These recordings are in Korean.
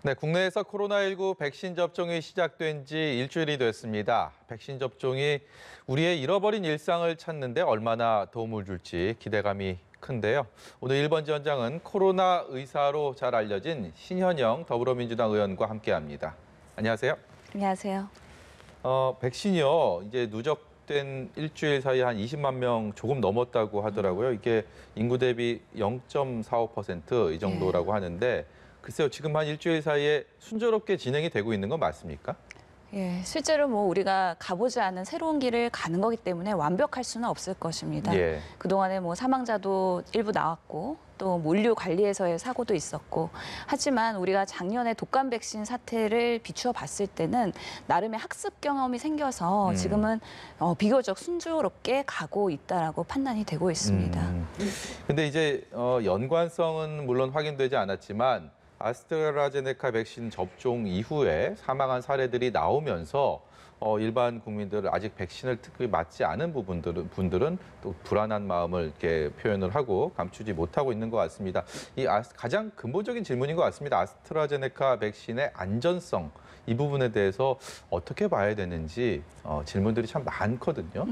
네, 국내에서 코로나19 백신 접종이 시작된 지 일주일이 됐습니다. 백신 접종이 우리의 잃어버린 일상을 찾는 데 얼마나 도움을 줄지 기대감이 큰데요. 오늘 1번 지원장은 코로나 의사로 잘 알려진 신현영 더불어민주당 의원과 함께합니다. 안녕하세요. 안녕하세요. 백신이요, 이제 누적된 일주일 사이에 한 20만 명 조금 넘었다고 하더라고요. 이게 인구 대비 0.45%이 정도라고 하는데 글쎄요, 지금 한 일주일 사이에 순조롭게 진행이 되고 있는 건 맞습니까? 예, 실제로 우리가 가보지 않은 새로운 길을 가는 거기 때문에 완벽할 수는 없을 것입니다. 예. 그동안에 사망자도 일부 나왔고 또 물류 관리에서의 사고도 있었고 하지만 우리가 작년에 독감 백신 사태를 비추어 봤을 때는 나름의 학습 경험이 생겨서 지금은 비교적 순조롭게 가고 있다라고 판단이 되고 있습니다. 근데 이제 연관성은 물론 확인되지 않았지만 아스트라제네카 백신 접종 이후에 사망한 사례들이 나오면서 일반 국민들 아직 백신을 특히 맞지 않은 분들은 또 불안한 마음을 이렇게 표현을 하고 감추지 못하고 있는 것 같습니다. 가장 근본적인 질문인 것 같습니다. 아스트라제네카 백신의 안전성 이 부분에 대해서 어떻게 봐야 되는지 질문들이 참 많거든요.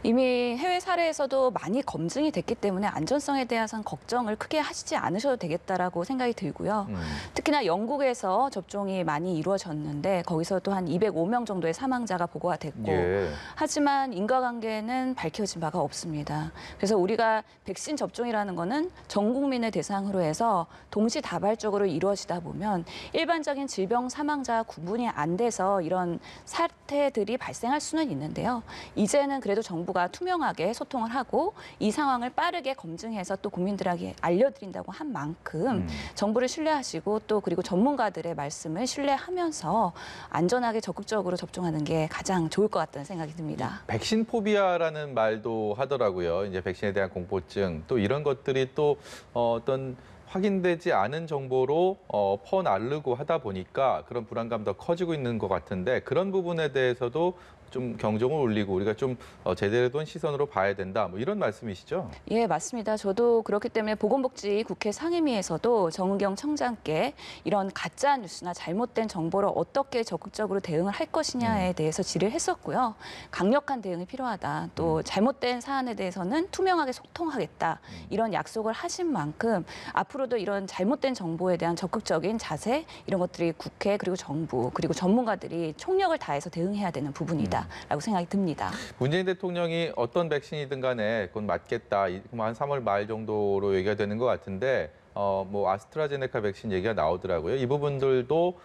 이미 해외 사례에서도 많이 검증이 됐기 때문에 안전성에 대해서는 걱정을 크게 하시지 않으셔도 되겠다라고 생각이 들고요. 특히나 영국에서 접종이 많이 이루어졌는데 거기서도 한 205명 정도의 사망자가 보고가 됐고 예. 하지만 인과관계는 밝혀진 바가 없습니다. 그래서 우리가 백신 접종이라는 거는 전 국민을 대상으로 해서 동시다발적으로 이루어지다 보면 일반적인 질병 사망자와 구분이 안 돼서 이런 사태들이 발생할 수는 있는데요. 이제는 그래도 정부가 투명하게 소통을 하고 이 상황을 빠르게 검증해서 또 국민들에게 알려드린다고 한 만큼 정부를 신뢰하시고 또 그리고 전문가들의 말씀을 신뢰하면서 안전하게 적극적으로 접종하는 게 가장 좋을 것 같다는 생각이 듭니다. 백신 포비아라는 말도 하더라고요. 이제 백신에 대한 공포증 또 이런 것들이 또 어떤 확인되지 않은 정보로 퍼나르고 하다 보니까 그런 불안감 더 커지고 있는 것 같은데 그런 부분에 대해서도 좀 경종을 울리고 우리가 좀 제대로 된 시선으로 봐야 된다. 뭐 이런 말씀이시죠? 예, 맞습니다. 저도 그렇기 때문에 보건복지국회 상임위에서도 정은경 청장께 이런 가짜 뉴스나 잘못된 정보를 어떻게 적극적으로 대응을 할 것이냐에 대해서 질의를 했었고요. 강력한 대응이 필요하다. 또 잘못된 사안에 대해서는 투명하게 소통하겠다. 이런 약속을 하신 만큼 앞으로도 이런 잘못된 정보에 대한 적극적인 자세 이런 것들이 국회 그리고 정부 그리고 전문가들이 총력을 다해서 대응해야 되는 부분이다. 라고 생각이 듭니다. 문재인 대통령이 어떤 백신이든 간에 그건 맞겠다. 한 3월 말 정도로 얘기가 되는 것 같은데 아스트라제네카 백신 얘기가 나오더라고요. 이 부분들도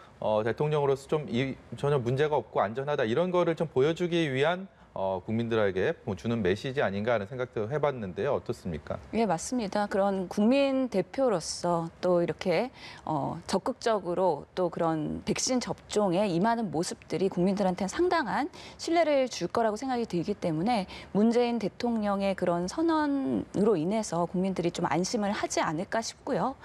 대통령으로서 좀 전혀 문제가 없고 안전하다 이런 거를 좀 보여주기 위한 국민들에게 주는 메시지 아닌가 하는 생각도 해봤는데요. 어떻습니까? 예, 맞습니다. 그런 국민 대표로서 또 이렇게 적극적으로 또 그런 백신 접종에 임하는 모습들이 국민들한테는 상당한 신뢰를 줄 거라고 생각이 들기 때문에 문재인 대통령의 그런 선언으로 인해서 국민들이 좀 안심을 하지 않을까 싶고요.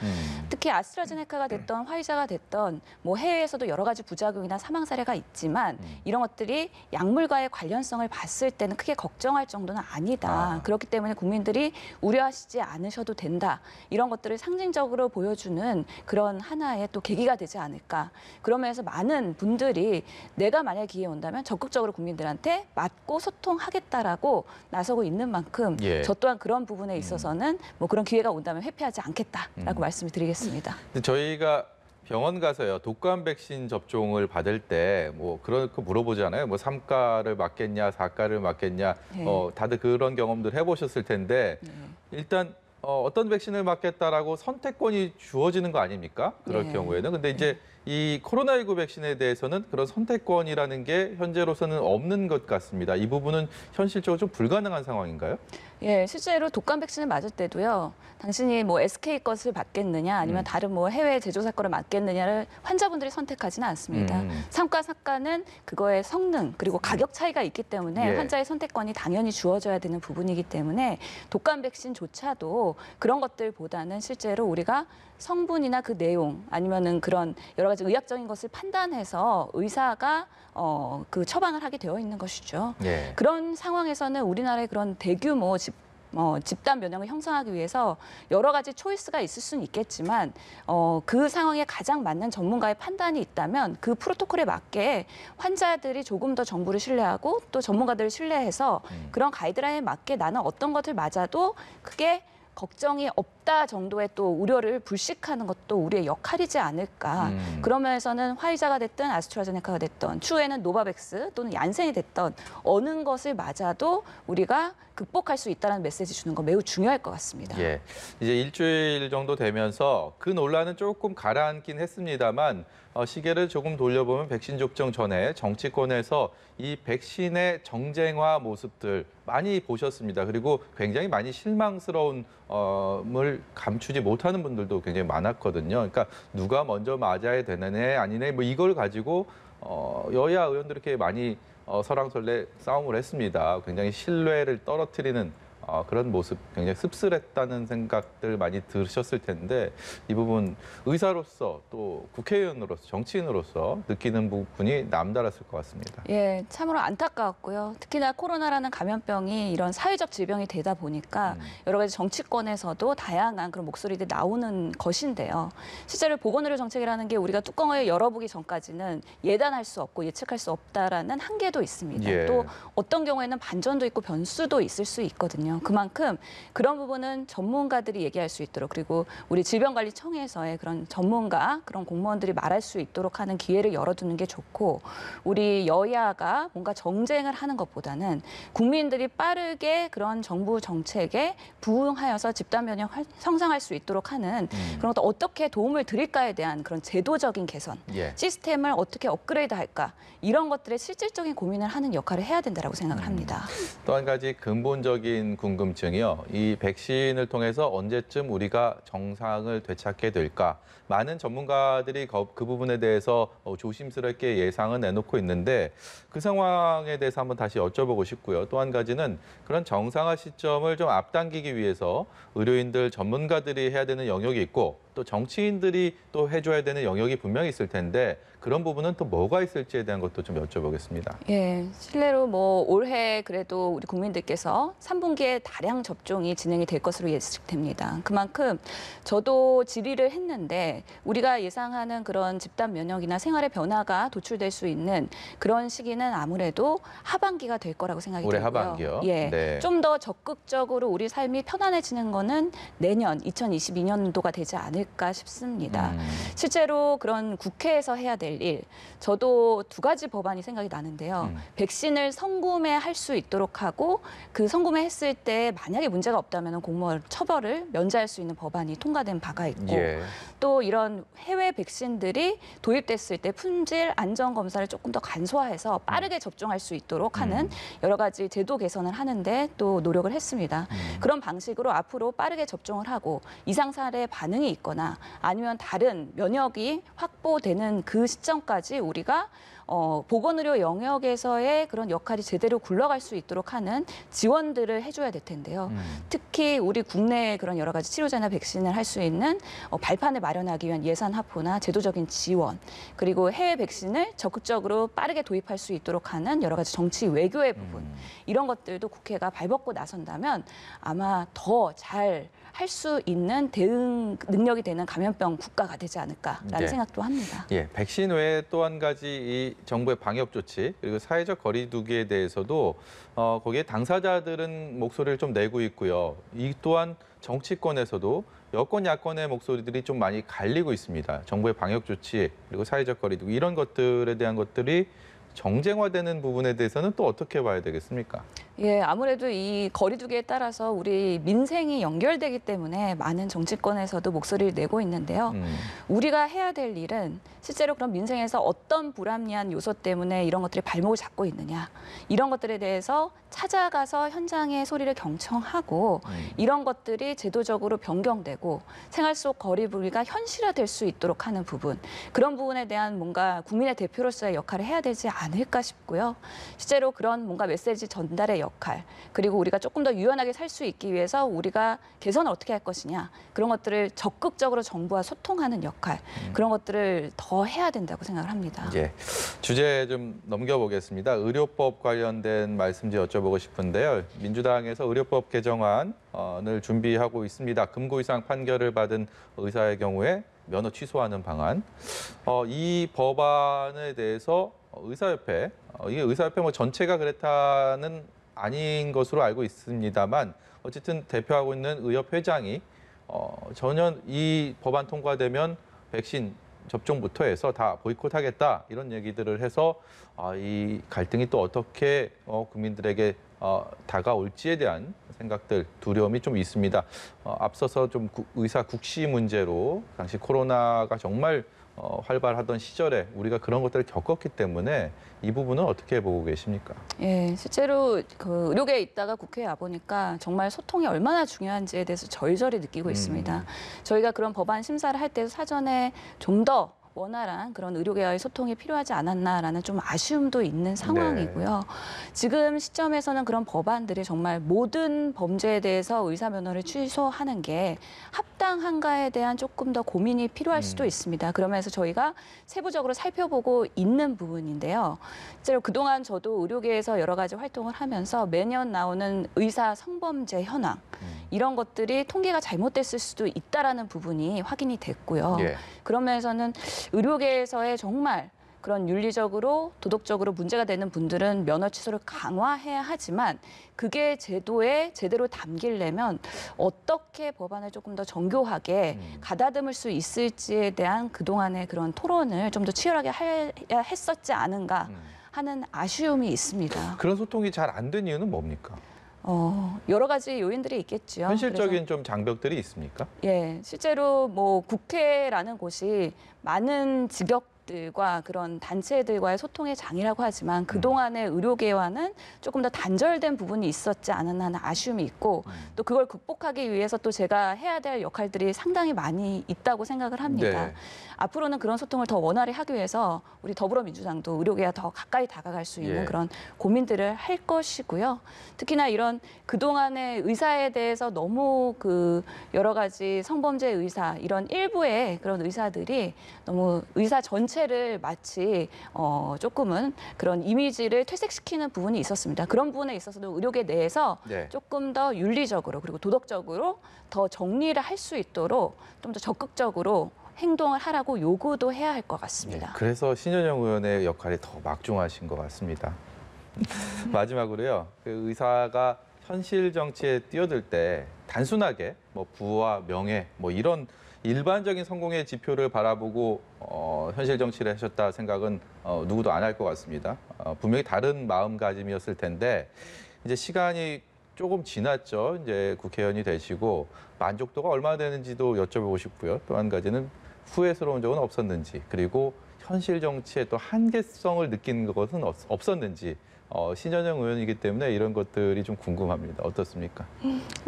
특히 아스트라제네카가 됐던 화이자가 됐던 해외에서도 여러 가지 부작용이나 사망 사례가 있지만 이런 것들이 약물과의 관련성을 봤을 때는 크게 걱정할 정도는 아니다. 그렇기 때문에 국민들이 우려하시지 않으셔도 된다. 이런 것들을 상징적으로 보여주는 그런 하나의 또 계기가 되지 않을까. 그러면서 많은 분들이 내가 만약 기회에 온다면 적극적으로 국민들한테 맞고 소통하겠다라고 나서고 있는 만큼 예. 저 또한 그런 부분에 있어서는 그런 기회가 온다면 회피하지 않겠다라고 말씀을 드리겠습니다. 저희가 병원 가서요, 독감 백신 접종을 받을 때 그렇게 물어보잖아요. 3가를 맞겠냐, 4가를 맞겠냐. 네. 다들 그런 경험들 해보셨을 텐데 일단 어떤 백신을 맞겠다라고 선택권이 주어지는 거 아닙니까? 그럴 네. 경우에는. 근데 이제 이 코로나19 백신에 대해서는 그런 선택권이라는 게 현재로서는 없는 것 같습니다. 이 부분은 현실적으로 좀 불가능한 상황인가요? 예, 실제로 독감 백신을 맞을 때도요. 당신이 SK 것을 맞겠느냐 아니면 다른 해외 제조사 거를 맞겠느냐를 환자분들이 선택하지는 않습니다. 3가, 4가는 그거의 성능 그리고 가격 차이가 있기 때문에 예. 환자의 선택권이 당연히 주어져야 되는 부분이기 때문에 독감 백신조차도 그런 것들보다는 실제로 우리가 성분이나 그 내용 아니면은 그런 여러 가지 의학적인 것을 판단해서 의사가 그 처방을 하게 되어 있는 것이죠. 예. 그런 상황에서는 우리나라의 그런 대규모 집단 면역을 형성하기 위해서 여러 가지 초이스가 있을 수는 있겠지만 그 상황에 가장 맞는 전문가의 판단이 있다면 그 프로토콜에 맞게 환자들이 조금 더 정부를 신뢰하고 또 전문가들을 신뢰해서 그런 가이드라인에 맞게 나는 어떤 것을 맞아도 크게 걱정이 없다 정도의 또 우려를 불식하는 것도 우리의 역할이지 않을까. 그런 면에서는 화이자가 됐든 아스트라제네카가 됐든 추후에는 노바백스 또는 얀센이 됐든 어느 것을 맞아도 우리가 극복할 수 있다는 메시지 주는 거 매우 중요할 것 같습니다. 예, 이제 일주일 정도 되면서 그 논란은 조금 가라앉긴 했습니다만 시계를 조금 돌려보면 백신 접종 전에 정치권에서 이 백신의 정쟁화 모습들 많이 보셨습니다. 그리고 굉장히 많이 실망스러운 을 감추지 못하는 분들도 굉장히 많았거든요. 그러니까 누가 먼저 맞아야 되느냐 아니네 뭐 이걸 가지고 여야 의원들이 이렇게 많이 설왕설래 싸움을 했습니다. 굉장히 신뢰를 떨어뜨리는 그런 모습, 굉장히 씁쓸했다는 생각들 많이 들으셨을 텐데 이 부분 의사로서 또 국회의원으로서 정치인으로서 느끼는 부분이 남달랐을 것 같습니다. 예, 참으로 안타까웠고요. 특히나 코로나라는 감염병이 이런 사회적 질병이 되다 보니까 여러 가지 정치권에서도 다양한 그런 목소리들이 나오는 것인데요. 실제로 보건의료 정책이라는 게 우리가 뚜껑을 열어보기 전까지는 예단할 수 없고 예측할 수 없다라는 한계도 있습니다. 예. 또 어떤 경우에는 반전도 있고 변수도 있을 수 있거든요. 그만큼 그런 부분은 전문가들이 얘기할 수 있도록 그리고 우리 질병관리청에서의 그런 전문가, 그런 공무원들이 말할 수 있도록 하는 기회를 열어두는 게 좋고 우리 여야가 뭔가 정쟁을 하는 것보다는 국민들이 빠르게 그런 정부 정책에 부응하여서 집단 면역 형성할 수 있도록 하는 그런 것도 어떻게 도움을 드릴까에 대한 그런 제도적인 개선, 예. 시스템을 어떻게 업그레이드할까 이런 것들에 실질적인 고민을 하는 역할을 해야 된다고 생각을 합니다. 또 한 가지 근본적인 궁금증이요. 이 백신을 통해서 언제쯤 우리가 정상을 되찾게 될까? 많은 전문가들이 그 부분에 대해서 조심스럽게 예상은 내놓고 있는데 그 상황에 대해서 한번 다시 여쭤보고 싶고요. 또 한 가지는 그런 정상화 시점을 좀 앞당기기 위해서 의료인들, 전문가들이 해야 되는 영역이 있고 또 정치인들이 또 해줘야 되는 영역이 분명히 있을 텐데 그런 부분은 또 뭐가 있을지에 대한 것도 좀 여쭤보겠습니다. 예, 실례로 올해 그래도 우리 국민들께서 3분기에 다량 접종이 진행이 될 것으로 예측됩니다. 그만큼 저도 질의를 했는데 우리가 예상하는 그런 집단 면역이나 생활의 변화가 도출될 수 있는 그런 시기는 아무래도 하반기가 될 거라고 생각이 올해 들고요. 하반기요? 예, 네. 좀 더 적극적으로 우리 삶이 편안해지는 거는 내년 2022년도가 되지 않을까 싶습니다. 실제로 그런 국회에서 해야 될 일, 저도 두 가지 법안이 생각이 나는데요. 백신을 선구매할 수 있도록 하고 그 선구매했을 때 만약에 문제가 없다면 공무원 처벌을 면제할 수 있는 법안이 통과된 바가 있고 예. 또 이런 해외 백신들이 도입됐을 때 품질 안전 검사를 조금 더 간소화해서 빠르게 접종할 수 있도록 하는 여러 가지 제도 개선을 하는데 또 노력을 했습니다. 그런 방식으로 앞으로 빠르게 접종을 하고 이상 사례 반응이 있거나 아니면 다른 면역이 확보되는 그 시점까지 우리가 보건의료 영역에서의 그런 역할이 제대로 굴러갈 수 있도록 하는 지원들을 해줘야 될 텐데요. 특히 우리 국내에 그런 여러 가지 치료제나 백신을 할 수 있는 발판을 마련하기 위한 예산 확보나 제도적인 지원, 그리고 해외 백신을 적극적으로 빠르게 도입할 수 있도록 하는 여러 가지 정치 외교의 부분, 이런 것들도 국회가 발벗고 나선다면 아마 더 잘 할 수 있는 대응 능력이 되는 감염병 국가가 되지 않을까라는 네. 생각도 합니다. 예, 백신 외에 또 한 가지 이 정부의 방역 조치 그리고 사회적 거리두기에 대해서도 거기에 당사자들은 목소리를 좀 내고 있고요. 이 또한 정치권에서도 여권 야권의 목소리들이 좀 많이 갈리고 있습니다. 정부의 방역 조치 그리고 사회적 거리두기 이런 것들에 대한 것들이 정쟁화되는 부분에 대해서는 또 어떻게 봐야 되겠습니까? 예, 아무래도 이 거리두기에 따라서 우리 민생이 연결되기 때문에 많은 정치권에서도 목소리를 내고 있는데요. 우리가 해야 될 일은 실제로 그런 민생에서 어떤 불합리한 요소 때문에 이런 것들이 발목을 잡고 있느냐. 이런 것들에 대해서 찾아가서 현장의 소리를 경청하고 이런 것들이 제도적으로 변경되고 생활 속 거리두기가 현실화될 수 있도록 하는 부분. 그런 부분에 대한 뭔가 국민의 대표로서의 역할을 해야 되지 않을까 싶고요. 실제로 그런 뭔가 메시지 전달의 역할, 그리고 우리가 조금 더 유연하게 살 수 있기 위해서 우리가 개선을 어떻게 할 것이냐, 그런 것들을 적극적으로 정부와 소통하는 역할, 그런 것들을 더 해야 된다고 생각을 합니다. 예, 주제 좀 넘겨보겠습니다. 의료법 관련된 말씀 좀 여쭤보고 싶은데요. 민주당에서 의료법 개정안을 준비하고 있습니다. 금고 이상 판결을 받은 의사의 경우에 면허 취소하는 방안. 이 법안에 대해서 의사협회, 이게 의사협회 뭐 전체가 그렇다는 아닌 것으로 알고 있습니다만 어쨌든 대표하고 있는 의협 회장이 전혀 이 법안 통과되면 백신 접종부터 해서 다 보이콧하겠다 이런 얘기들을 해서 이 갈등이 또 어떻게 국민들에게 다가올지에 대한 생각들, 두려움이 좀 있습니다. 앞서서 좀 의사 국시 문제로 당시 코로나가 정말 활발하던 시절에 우리가 그런 것들을 겪었기 때문에 이 부분은 어떻게 보고 계십니까? 예, 실제로 그 의료계에 있다가 국회에 와 보니까 정말 소통이 얼마나 중요한지에 대해서 절절히 느끼고 있습니다. 저희가 그런 법안 심사를 할 때 사전에 좀 더 원활한 그런 의료계와의 소통이 필요하지 않았나라는 좀 아쉬움도 있는 상황이고요. 지금 시점에서는 그런 법안들이 정말 모든 범죄에 대해서 의사 면허를 취소하는 게 합당한가에 대한 조금 더 고민이 필요할 수도 있습니다. 그러면서 저희가 세부적으로 살펴보고 있는 부분인데요. 실제로 그동안 저도 의료계에서 여러 가지 활동을 하면서 매년 나오는 의사 성범죄 현황, 이런 것들이 통계가 잘못됐을 수도 있다라는 부분이 확인이 됐고요. 예. 그런 면에서는 의료계에서의 정말 그런 윤리적으로 도덕적으로 문제가 되는 분들은 면허 취소를 강화해야 하지만 그게 제도에 제대로 담기려면 어떻게 법안을 조금 더 정교하게 가다듬을 수 있을지에 대한 그동안의 그런 토론을 좀 더 치열하게 해야 했었지 않은가 하는 아쉬움이 있습니다. 그런 소통이 잘 안 된 이유는 뭡니까? 여러 가지 요인들이 있겠죠. 현실적인 좀 장벽들이 있습니까? 예, 실제로 뭐 국회라는 곳이 많은 직역들과 그런 단체들과의 소통의 장이라고 하지만 그동안의 의료계와는 조금 더 단절된 부분이 있었지 않았나 하는 아쉬움이 있고 또 그걸 극복하기 위해서 또 제가 해야 될 역할들이 상당히 많이 있다고 생각을 합니다. 네. 앞으로는 그런 소통을 더 원활히 하기 위해서 우리 더불어민주당도 의료계와 더 가까이 다가갈 수 있는 예. 그런 고민들을 할 것이고요. 특히나 이런 그동안의 의사에 대해서 너무 그 여러 가지 성범죄 의사 이런 일부의 그런 의사들이 너무 의사 전체를 마치 조금은 그런 이미지를 퇴색시키는 부분이 있었습니다. 그런 부분에 있어서도 의료계 내에서 네. 조금 더 윤리적으로 그리고 도덕적으로 더 정리를 할 수 있도록 좀 더 적극적으로 행동을 하라고 요구도 해야 할 것 같습니다. 그래서 신현영 의원의 역할이 더 막중하신 것 같습니다. 마지막으로요. 그 의사가 현실 정치에 뛰어들 때 단순하게 뭐 부와 명예 뭐 이런 일반적인 성공의 지표를 바라보고 현실 정치를 하셨다 생각은 누구도 안 할 것 같습니다. 분명히 다른 마음가짐이었을 텐데 이제 시간이 조금 지났죠. 이제 국회의원이 되시고 만족도가 얼마나 되는지도 여쭤보고 싶고요. 또 한 가지는 후회스러운 적은 없었는지, 그리고 현실 정치의 또 한계성을 느낀 것은 없었는지, 신현영 의원이기 때문에 이런 것들이 좀 궁금합니다. 어떻습니까?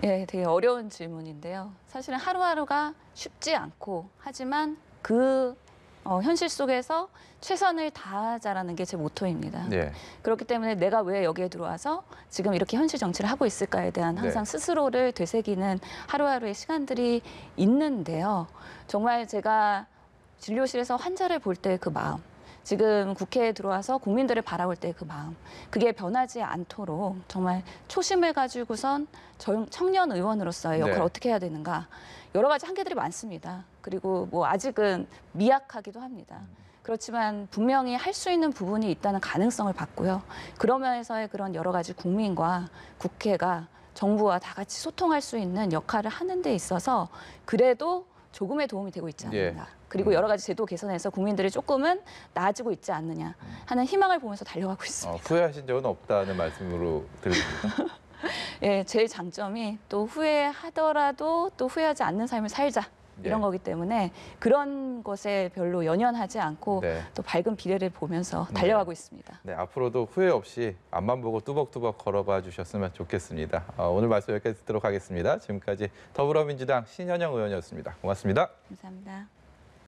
예, 되게 어려운 질문인데요. 사실은 하루하루가 쉽지 않고 하지만 그 현실 속에서 최선을 다하자라는 게 제 모토입니다. 네. 그렇기 때문에 내가 왜 여기에 들어와서 지금 이렇게 현실 정치를 하고 있을까에 대한 항상 네. 스스로를 되새기는 하루하루의 시간들이 있는데요. 정말 제가 진료실에서 환자를 볼 때 그 마음, 지금 국회에 들어와서 국민들을 바라볼 때 그 마음, 그게 변하지 않도록 정말 초심을 가지고선 청년 의원으로서의 역할을 네. 어떻게 해야 되는가. 여러 가지 한계들이 많습니다. 그리고 뭐 아직은 미약하기도 합니다. 그렇지만 분명히 할 수 있는 부분이 있다는 가능성을 봤고요. 그러면서의 그런 여러 가지 국민과 국회가 정부와 다 같이 소통할 수 있는 역할을 하는 데 있어서 그래도 조금의 도움이 되고 있지 않느냐. 예. 그리고 여러 가지 제도 개선해서 국민들이 조금은 나아지고 있지 않느냐 하는 희망을 보면서 달려가고 있습니다. 후회하신 적은 없다는 말씀으로 들립니다. 예, 제 장점이 또 후회하더라도 또 후회하지 않는 삶을 살자. 이런 예. 거기 때문에 그런 것에 별로 연연하지 않고 네. 또 밝은 미래를 보면서 달려가고 있습니다. 네, 앞으로도 후회 없이 앞만 보고 뚜벅뚜벅 걸어봐 주셨으면 좋겠습니다. 오늘 말씀 여기까지 듣도록 하겠습니다. 지금까지 더불어민주당 신현영 의원이었습니다. 고맙습니다. 감사합니다.